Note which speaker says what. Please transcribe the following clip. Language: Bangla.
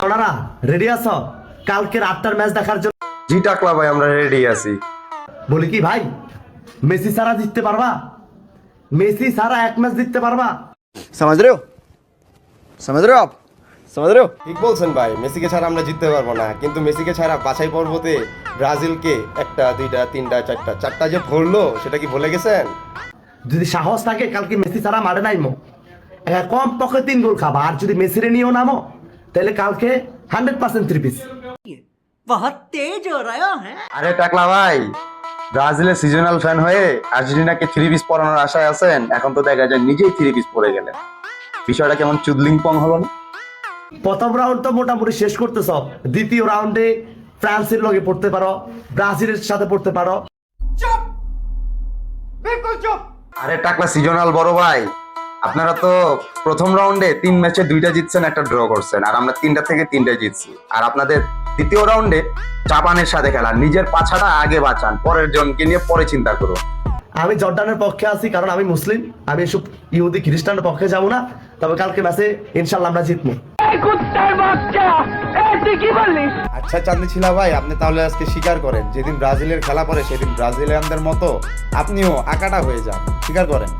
Speaker 1: ওনারা রেডি আছো কালকের 8টার ম্যাচ দেখার জন্য?
Speaker 2: জি টাকলা ভাই, আমরা রেডি আছি।
Speaker 1: বলি কি ভাই, মেসি ছাড়া জিততে পারবা? মেসি ছাড়া এক ম্যাচ জিততে পারবা?
Speaker 3: समझ रहे हो समझ रहे हो आप समझ रहे हो।
Speaker 2: ঠিক বলছেন ভাই, মেসিকে ছাড়া আমরা জিততে পারবো না, কিন্তু মেসিকে ছাড়া বাছাই পর্বতে ব্রাজিলকে 1টা 2টা 3টা 4টা যে ভরলো সেটা কি ভুলে গেছেন?
Speaker 1: যদি সাহস থাকে কালকে মেসি ছাড়া মারে নাইমো, কম পক্ষে 3 গোল খাবা। আর যদি মেসিরে নিয়েও নামো তাহলে কালকে 100% 3 পিস।
Speaker 4: बहुत तेज हो रहा है।
Speaker 2: আরে টাকলা ভাই, ব্রাজিলের সিজনাল ফ্যান হয়ে আর্জেন্টিনাকে 3 পিস পরানোর আশায় আছেন, এখন তো দেখা যায় নিজেই 3 পিস পরে গেলেন। বিষয়টা কেমন চুদলিং পং হলো না?
Speaker 1: প্রথম রাউন্ড তো মোটামুটি শেষ করতেছ, দ্বিতীয় রাউন্ডে ফ্রান্সের লগে পড়তে পারো, ব্রাজিলের সাথে পড়তে পারো।
Speaker 2: আরে টাকলা সিজনাল বড় ভাই, আপনারা তো প্রথম রাউন্ডে 3 ম্যাচে 2টা জিতছেন, 1টা ড্র করছেন, আর আমরা 3টা থেকে 3টাই জিতছি। আর আপনাদের দ্বিতীয় রাউন্ডে জাপানের সাথে খেলা, নিজের পাছাটা আগে বাঁচান, পরের জনকে নিয়ে পরে চিন্তা করুন।
Speaker 1: আমি জর্ডানের পক্ষে আছি কারণ আমি মুসলিম, আমি এসব ইহুদি খ্রিস্টানের পক্ষে যাবো না। তবে কালকে ম্যাচে ইনশাল্লাহ আমরা জিতবো।
Speaker 2: আচ্ছা চাঁদনি ছিলা ভাই, আপনি তাহলে আজকে স্বীকার করেন, যেদিন ব্রাজিলের খেলা পড়ে সেদিন ব্রাজিলিয়ানদের মতো আপনিও আকাটা হয়ে যান, স্বীকার করেন।